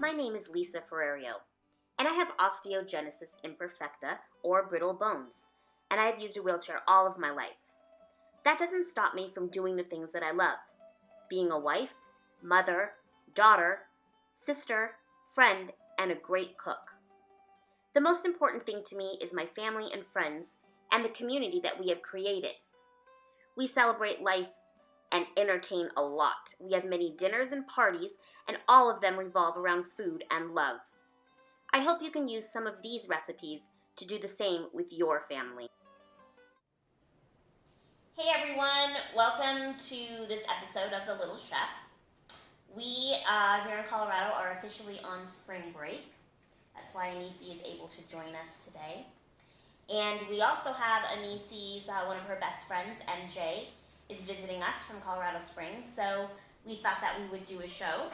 My name is Lisa Ferrerio, and I have osteogenesis imperfecta, or brittle bones, and I have used a wheelchair all of my life. That doesn't stop me from doing the things that I love: being a wife, mother, daughter, sister, friend, and a great cook. The most important thing to me is my family and friends and the community that we have created. We celebrate life and entertain a lot. We have many dinners and parties, and all of them revolve around food and love. I hope you can use some of these recipes to do the same with your family. Hey everyone, welcome to this episode of The Little Chef. We here in Colorado are officially on spring break. That's why Anicee is able to join us today. And we also have Anicee's, one of her best friends, MJ, is visiting us from Colorado Springs, so we thought that we would do a show.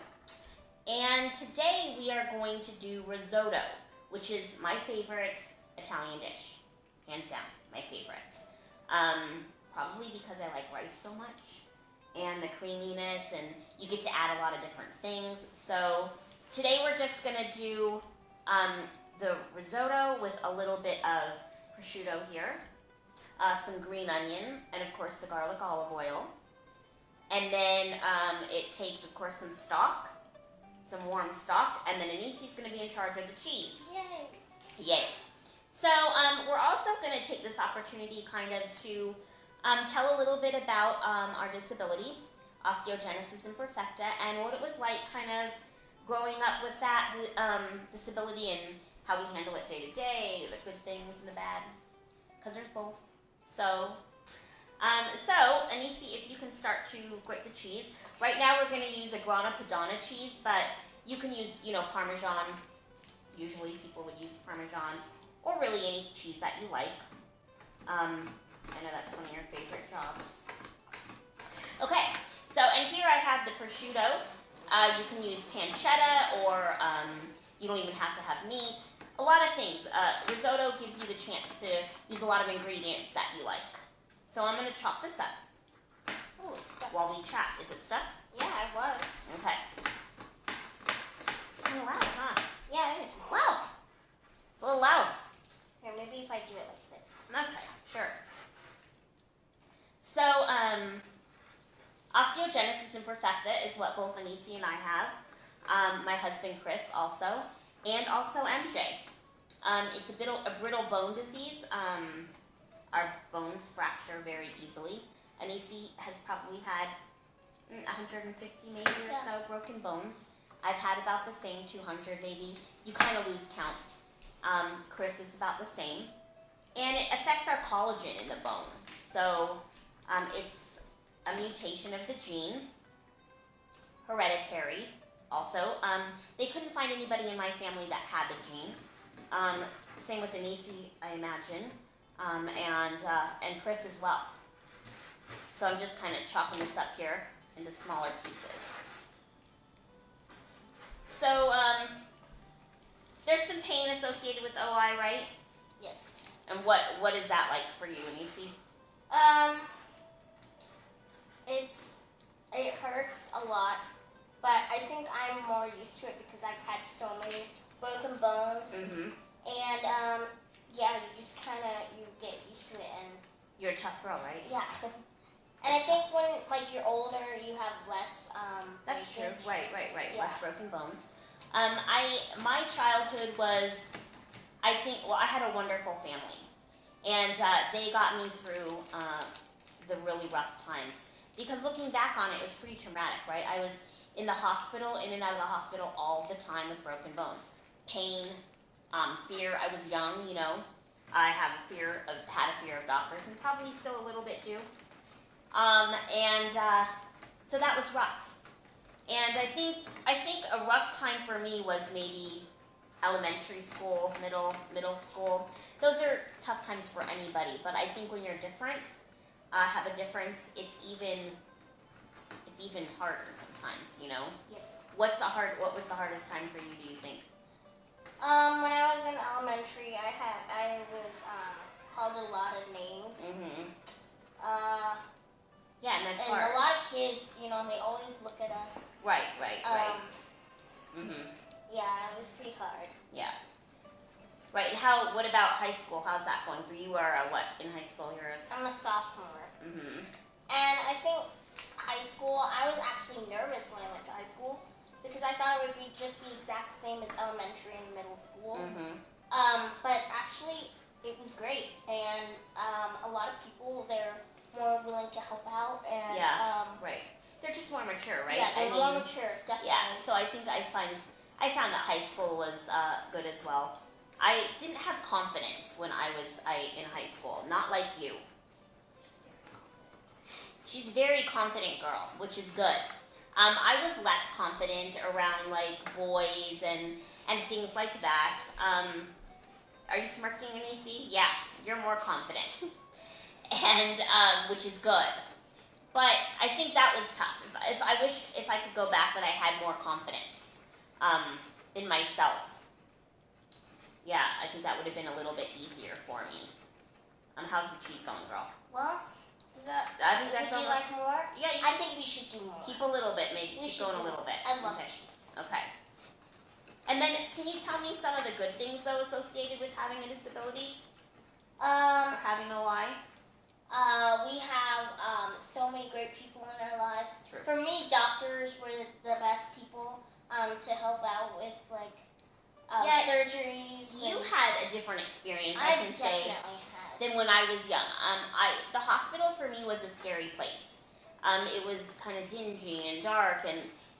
And today we are going to do risotto, which is my favorite Italian dish. Hands down, my favorite. Probably because I like rice so much, and the creaminess, and you get to add a lot of different things. So today we're just going to do the risotto with a little bit of prosciutto here, some green onion, and of course the garlic olive oil. And then it takes, of course, some stock, some warm stock, and then Anicee's going to be in charge of the cheese. Yay! Yay! So we're also going to take this opportunity kind of to tell a little bit about our disability, osteogenesis imperfecta, and what it was like kind of growing up with that disability and how we handle it day to day, the good things and the bad, because there's both. So Anicee, if you can start to grate the cheese. Right now we're going to use a Grana Padana cheese, but you can use, Parmesan. Usually people would use Parmesan, or really any cheese that you like. I know that's one of your favorite jobs. Okay, so and here I have the prosciutto. You can use pancetta, or you don't even have to have meat. A lot of things. Risotto gives you the chance to use a lot of ingredients that you like. So I'm going to chop this up. Oh, it's stuck. While we chat. Is it stuck? Yeah, it was. Okay. It's kind of loud, huh? Yeah, it is. Wow. It's a little loud. Here, maybe if I do it like this. Okay, sure. So, osteogenesis imperfecta is what both Anicee and I have. My husband Chris also, and also MJ. It's a brittle bone disease. Our bones fracture very easily. Anicee has probably had 150 maybe or so broken bones. I've had about the same, 200 maybe. You kind of lose count. Chris is about the same. And it affects our collagen in the bone. So it's a mutation of the gene, hereditary also. They couldn't find anybody in my family that had the gene. Same with Anicee, I imagine, and Chris as well. So I'm just kind of chopping this up here into smaller pieces. So there's some pain associated with OI, right? Yes. And what is that like for you, Anicee? It hurts a lot, but I think I'm more used to it because I've had so many broken bones. Mm-hmm. And yeah, you just you get used to it, and You're a tough girl, right? yeah. And I think when you're older, you have less. That's true. breakage. Right. Yeah. Less broken bones. My childhood was, I had a wonderful family, and they got me through the really rough times. Because looking back on it, it was pretty traumatic, right? I was in the hospital, in and out of the hospital all the time with broken bones, pain, fear. I was young, I had a fear of doctors, and probably still a little bit do. So that was rough. And I think a rough time for me was maybe elementary school, middle school. Those are tough times for anybody, but I think when you're different, have a difference, it's even harder sometimes, Yeah. What was the hardest time for you, do you think? When I was in elementary, I was called a lot of names. Mm-hmm. Yeah, and that's and hard. a lot of kids, they always look at us. Right. Mm-hmm. Yeah, it was pretty hard. Yeah. Right, and what about high school? How's that going for you? Or what in high school? I'm a sophomore. Mm-hmm. And I think high school, I was actually nervous when I went to high school because I thought it would be just the exact same as elementary and middle school. Mm-hmm. But actually, it was great. And a lot of people, they're more willing to help out. And, right. They're just more mature, right? Yeah, they're more mature, definitely. Yeah, so I think I found that high school was good as well. I didn't have confidence when I was in high school, not like you. She's a very confident girl, which is good. I was less confident around like boys and things like that. Are you smirking, Anicee? Yeah, you're more confident, and which is good. But I think that was tough. I wish if I could go back that I had more confidence in myself. Yeah, I think that would have been a little bit easier for me. How's the cheese going, girl? Well, I think that's would you like more? Yeah, I think we should do more. Keep a little bit, maybe. Keep going a little bit. I love cheese. Okay. And then, can you tell me some of the good things, though, associated with having a disability? Or having a Y? We have so many great people in our lives. True. For me, doctors were the best people to help out with like surgeries. You had a different experience, I can say, than when I was young. The hospital for me was a scary place. It was kind of dingy and dark,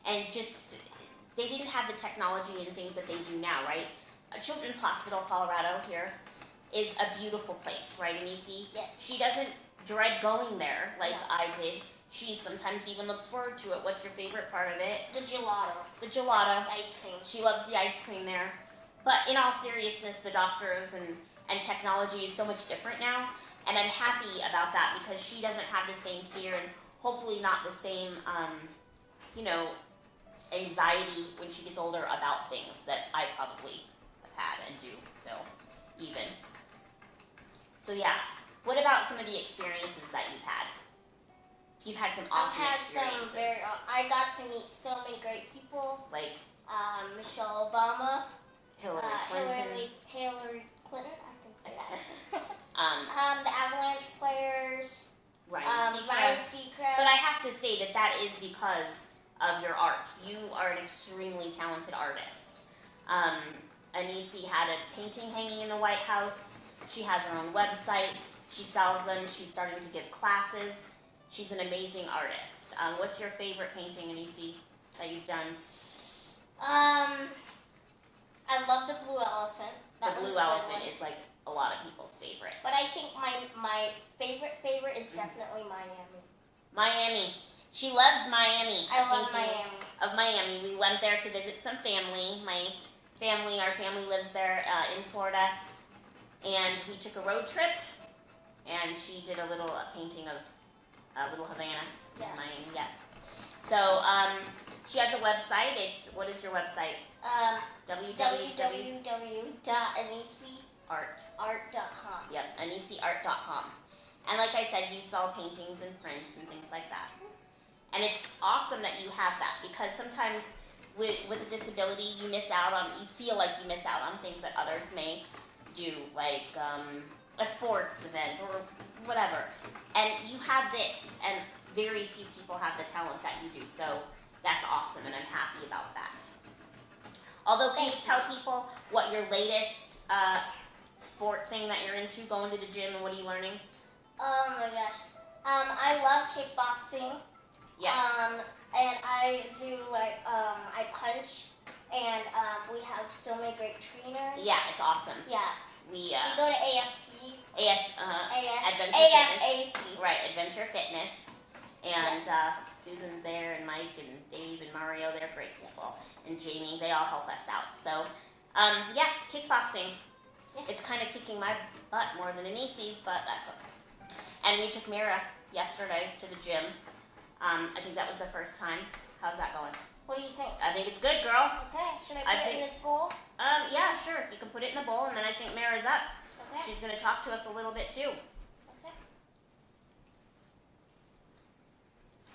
and just they didn't have the technology and things that they do now, right? Children's Hospital Colorado here is a beautiful place, right, Anicee? Yes. She doesn't dread going there like I did. She sometimes even looks forward to it. What's your favorite part of it? The gelato. The gelato. Ice cream. She loves the ice cream there. But in all seriousness, the doctors and technology is so much different now. And I'm happy about that because she doesn't have the same fear and hopefully not the same, anxiety when she gets older about things that I probably have had and do still, even. So yeah, what about some of the experiences that you've had? You've had some awesome experiences. I got to meet so many great people. Like Michelle Obama. Hillary Clinton. Hillary Clinton, I can say that. The Avalanche players. Ryan Seacrest. But I have to say that is because of your art. You are an extremely talented artist. Anicee had a painting hanging in the White House. She has her own website. She sells them. She's starting to give classes. She's an amazing artist. What's your favorite painting, Anicee, that you've done? I love the blue elephant. The blue elephant is like a lot of people's favorite. But I think my favorite is definitely Miami. Miami. She loves Miami. I love Miami. Of Miami. We went there to visit some family. Our family lives there in Florida. And we took a road trip. And she did a little painting of Little Havana in Miami. Yeah. So, she has a website. What is your website? www.aniceeart.com. Yep, aniceeart.com. And like I said, you sell paintings and prints and things like that. And it's awesome that you have that because sometimes with a disability, you feel like you miss out on things that others may do, like a sports event or whatever. And you have this, and very few people have the talent that you do. So that's awesome, and I'm happy about that. Although, can you tell people what your latest sport thing that you're into, going to the gym, and what are you learning? Oh my gosh. I love kickboxing. Yes. And I do I punch, and we have so many great trainers. Yeah, it's awesome. Yeah. We go to AFC. Adventure AFAC. Fitness. Right, Adventure Fitness. And yes. Susan's there, and Mike, and Dave, and Mario, they're great people. Yes. And Jamie, they all help us out. So, kickboxing. Yes. It's kind of kicking my butt more than Anicee's, but that's okay. And we took Mira yesterday to the gym. I think that was the first time. How's that going? What do you think? I think it's good, girl. Okay. Should I put it in this bowl? Yeah, sure. You can put it in the bowl, and then I think Mira's up. Okay. She's going to talk to us a little bit, too. Okay.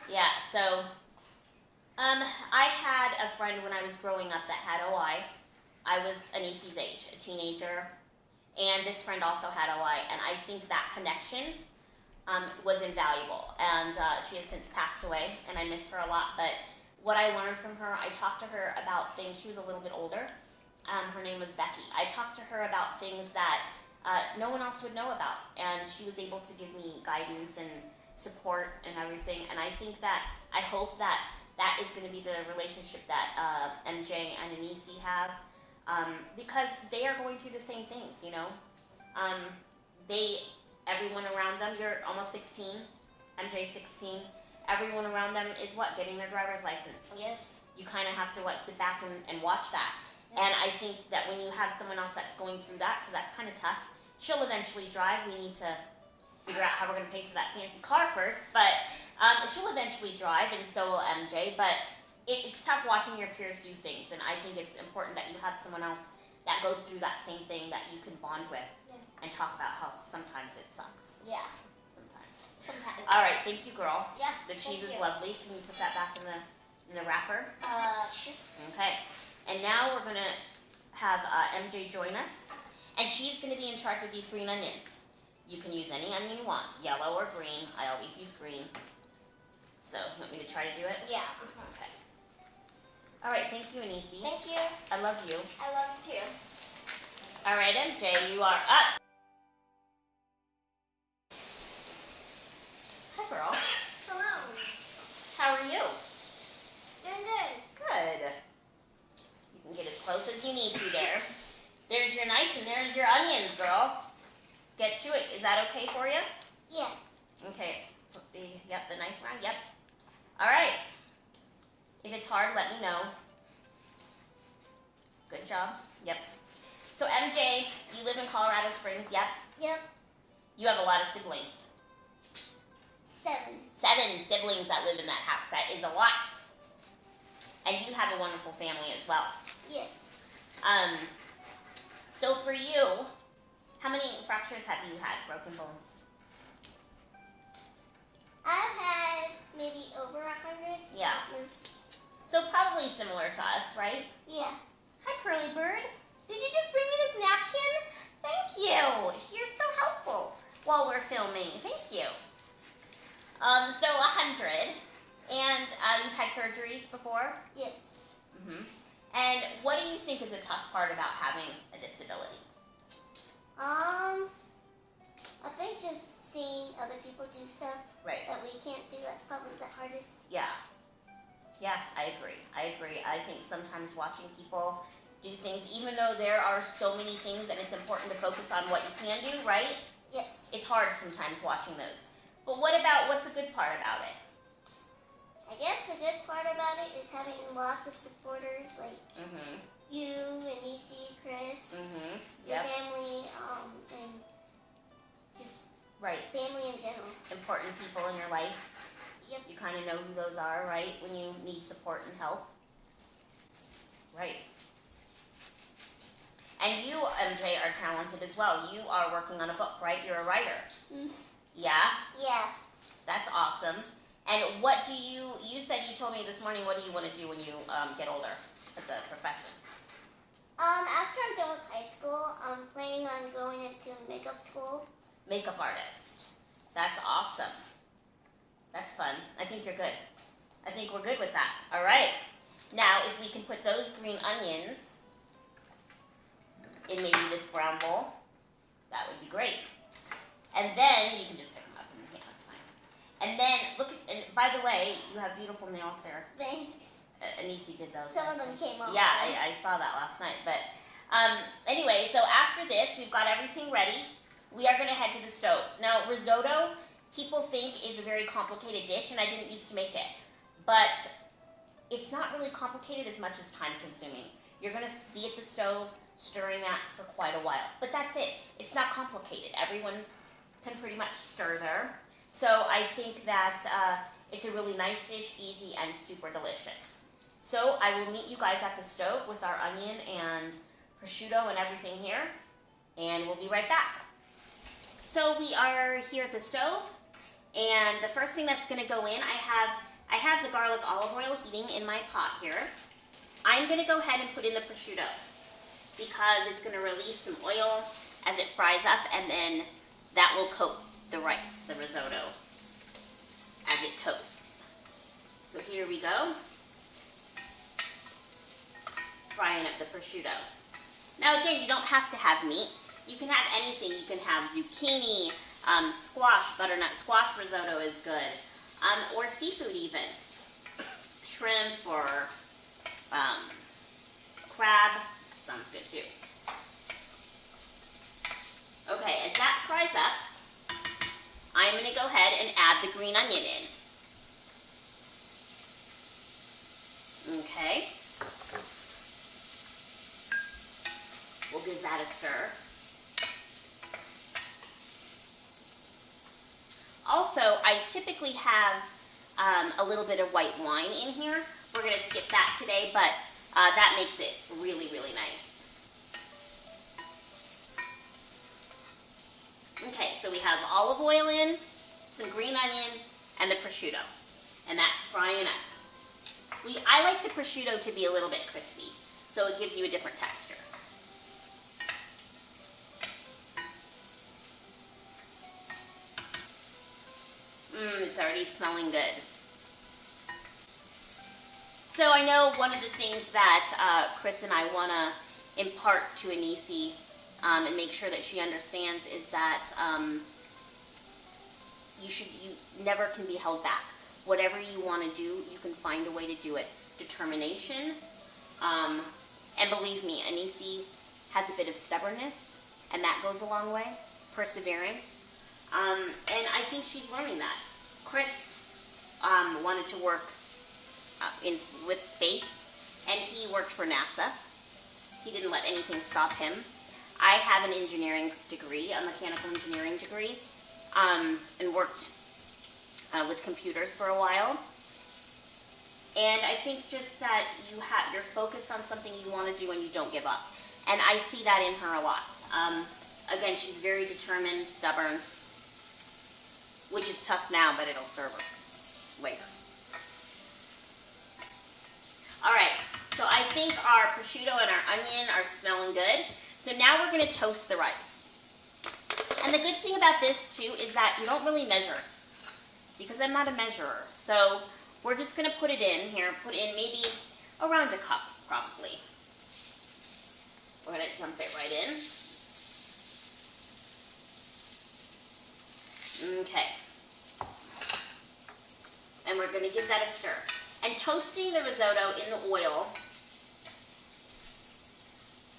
Yeah, so I had a friend when I was growing up that had OI. I was Anicee's age, a teenager, and this friend also had OI, and I think that connection was invaluable. And she has since passed away, and I miss her a lot. But what I learned from her, I talked to her about things. She was a little bit older. Her name was Becky. I talked to her about things that no one else would know about, and she was able to give me guidance and support and everything. And I think that, I hope that that is going to be the relationship that MJ and Anicee have, because they are going through the same things, you know. Everyone around them, you're almost 16, MJ's 16, everyone around them is what? Getting their driver's license. Yes. You kind of have to sit back and watch that. Yeah. And I think that when you have someone else that's going through that, because that's kind of tough, she'll eventually drive. We need to figure out how we're going to pay for that fancy car first, but she'll eventually drive, and so will MJ. But it's tough watching your peers do things, and I think it's important that you have someone else that goes through that same thing that you can bond with and talk about how sometimes it sucks. Yeah. Sometimes. All right, thank you, girl. Yeah. The cheese is lovely. Can you put that back in the wrapper? Sure. Okay. And now we're gonna have MJ join us, and she's gonna be in charge of these green onions. You can use any onion you want, yellow or green. I always use green. So, you want me to try to do it? Yeah. Okay. All right, thank you, Anicee. Thank you. I love you. I love you too. All right, MJ, you are up. Hi, girl. Hello. How are you? Doing good. Good. You can get as close as you need to there. There's your knife and there's your onions, girl. Get to it. Is that okay for you? Yeah. Okay. Put the knife around. Yep. All right. If it's hard, let me know. Good job. Yep. So MJ, you live in Colorado Springs. Yep. Yep. You have a lot of siblings. 7. 7 siblings that live in that house. That is a lot. And you have a wonderful family as well. Yes. So for you, how many fractures have you had, broken bones? I've had maybe over 100. Yeah. So probably similar to us, right? Yeah. Hi, Curly Bird. Did you just bring me this napkin? Thank you. You're so helpful while we're filming. Thank you. So 100. And you've had surgeries before? Yes. Mm-hmm. And what do you think is a tough part about having a disability? I think just seeing other people do stuff that we can't do, that's probably the hardest. Yeah. Yeah, I agree. I think sometimes watching people do things, even though there are so many things and it's important to focus on what you can do, right? Yes. It's hard sometimes watching those. But what's a good part about it? I guess the good part about it is having lots of supporters like you, Anicee, Chris, your family, and just family in general. Important people in your life. Yep. You kind of know who those are, right? When you need support and help. Right. And you, MJ, are talented as well. You are working on a book, right? You're a writer. Yeah? Yeah. That's awesome. And what do you told me this morning, what do you want to do when you get older as a profession? After I'm done with high school, I'm planning on going into makeup school. Makeup artist. That's awesome. That's fun. I think you're good. I think we're good with that. All right. Now, if we can put those green onions in maybe this brown bowl, that would be great. And then you can just pick them up and that's fine. And then and by the way, you have beautiful nails there. Thanks. Anicee did those. Some of them came off. Yeah, I saw that last night. But anyway, so after this, we've got everything ready. We are going to head to the stove. Now, risotto, people think is a very complicated dish, and I didn't used to make it. But it's not really complicated as much as time-consuming. You're going to be at the stove stirring that for quite a while. But that's it. It's not complicated. Everyone can pretty much stir there. So I think that it's a really nice dish, easy, and super delicious. So I will meet you guys at the stove with our onion and prosciutto and everything here, and we'll be right back. So we are here at the stove, and the first thing that's going to go in, I I have the garlic olive oil heating in my pot here. I'm going to go ahead and put in the prosciutto because it's going to release some oil as it fries up, and then that will coat the rice, the risotto, as it toasts. So here we go. Frying up the prosciutto. Now again, you don't have to have meat. You can have anything. You can have zucchini, squash, butternut squash risotto is good, or seafood even. Shrimp or crab sounds good too. Okay, as that fries up, I'm going to go ahead and add the green onion in. Okay. We'll give that a stir. Also, I typically have a little bit of white wine in here. We're going to skip that today, but that makes it really, really nice. Okay, so we have olive oil in, some green onion, and the prosciutto. And that's frying up. I like the prosciutto to be a little bit crispy, so it gives you a different texture. It's already smelling good. So I know one of the things that Chris and I want to impart to Anicee and make sure that she understands is that you never can be held back. Whatever you want to do, you can find a way to do it. Determination, and believe me, Anicee has a bit of stubbornness, and that goes a long way. Perseverance, and I think she's learning that. Chris wanted to work with space, and he worked for NASA. He didn't let anything stop him. I have an engineering degree, a mechanical engineering degree, and worked with computers for a while. And I think just that you're focused on something you want to do and you don't give up. And I see that in her a lot. Again, she's very determined, stubborn, which is tough now, but it'll serve her later. All right, so I think our prosciutto and our onion are smelling good. So now we're going to toast the rice. And the good thing about this too is that you don't really measure, because I'm not a measurer. So we're just going to put it in here, put in maybe around a cup probably. We're going to dump it right in. Okay. And we're going to give that a stir. And toasting the risotto in the oil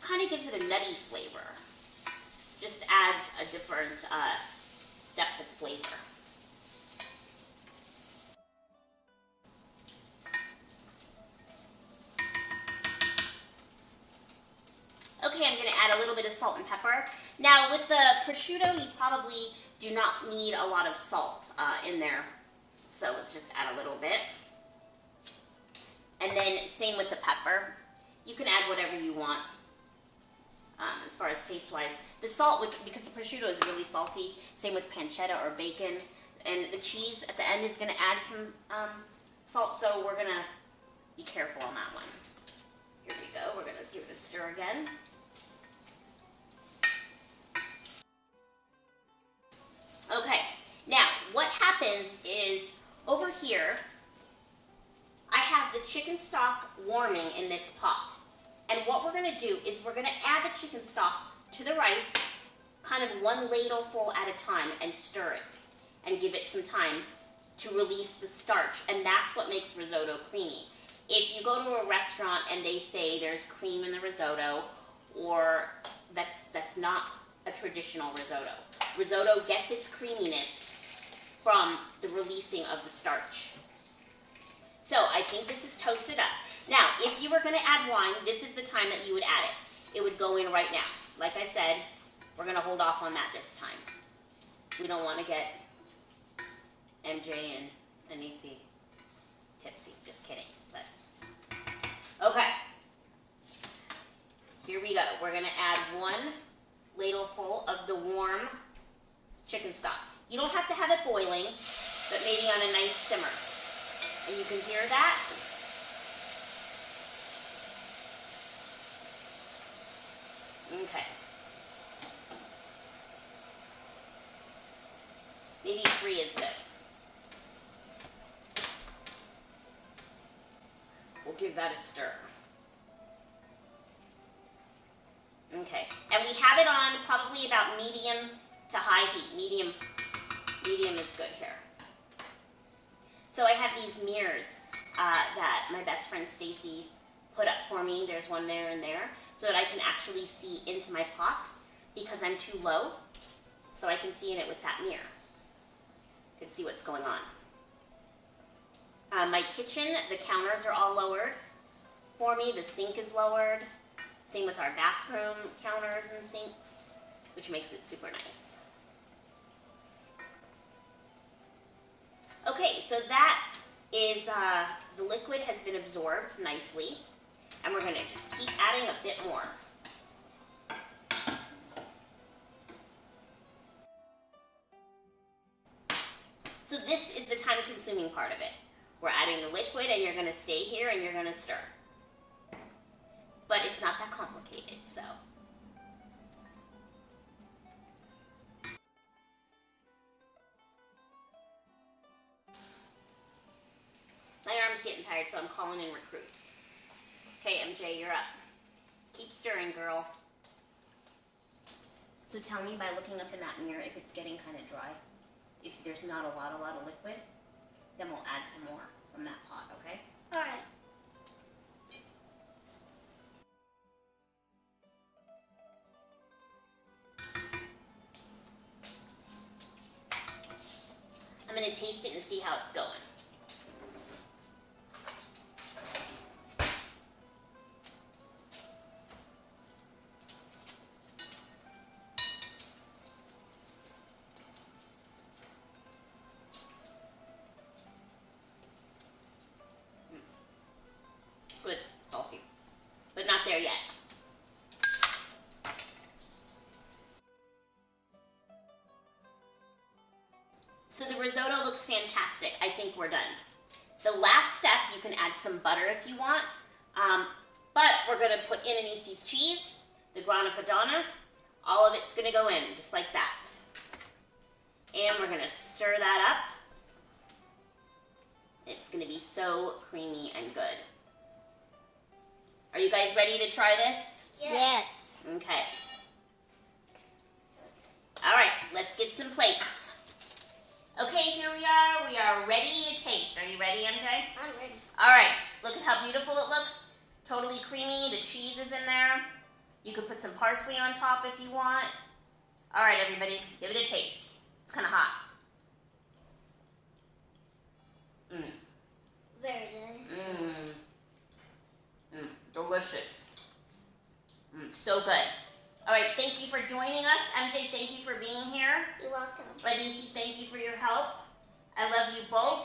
kind of gives it a nutty flavor. Just adds a different depth of flavor. Okay, I'm going to add a little bit of salt and pepper. Now, with the prosciutto, you probably do not need a lot of salt in there. So let's just add a little bit. And then same with the pepper. You can add whatever you want as far as taste-wise. The salt, because the prosciutto is really salty, same with pancetta or bacon. And the cheese at the end is going to add some salt, so we're going to be careful on that one. Here we go. We're going to give it a stir again. Okay, now what happens is over here, I have the chicken stock warming in this pot. And what we're going to do is we're going to add the chicken stock to the rice, kind of one ladleful at a time, and stir it and give it some time to release the starch. And that's what makes risotto creamy. If you go to a restaurant and they say there's cream in the risotto, or that's not a traditional risotto. Risotto gets its creaminess from the releasing of the starch. So I think this is toasted up. Now, if you were going to add wine, this is the time that you would add it. It would go in right now. Like I said, we're going to hold off on that this time. We don't want to get MJ and Anicee tipsy. Just kidding. But okay. Here we go. We're going to add one ladleful of the warm chicken stock. You don't have to have it boiling, but maybe on a nice simmer. And you can hear that. Okay. Maybe 3 is good. We'll give that a stir. Okay. And we have it on probably about medium to high heat. Medium is good here. So I have these mirrors that my best friend Stacy put up for me. There's one there and there, so that I can actually see into my pot because I'm too low. So I can see in it with that mirror. You can see what's going on. My kitchen, the counters are all lowered for me. The sink is lowered. Same with our bathroom counters and sinks, which makes it super nice. Okay, so that is, the liquid has been absorbed nicely, and we're going to just keep adding a bit more. So this is the time-consuming part of it. We're adding the liquid, and you're going to stay here, and you're going to stir. But it's not that complicated, so. My arm's getting tired, so I'm calling in recruits. Okay, MJ, you're up. Keep stirring, girl. So tell me by looking up in that mirror if it's getting kind of dry. If there's not a lot of liquid, then we'll add some more from that pot, okay? All right. I'm going to taste it and see how it's going. Good, salty, but not there yet. So the risotto looks fantastic. I think we're done. The last step, you can add some butter if you want, but we're going to put in Anicee's cheese, the Grana Padana. All of it's going to go in, just like that. And we're going to stir that up. It's going to be so creamy and good. Are you guys ready to try this? Yes. Okay. All right, let's get some plates. Okay, here we are. We are ready to taste. Are you ready, MJ? I'm ready. All right, look at how beautiful it looks. Totally creamy. The cheese is in there. You could put some parsley on top if you want. All right, everybody, give it a taste. It's kind of hot. Very good. Delicious. So good. All right, thank you for joining us. MJ, thank you for being here. You're welcome. Anicee, thank you for your help. I love you both.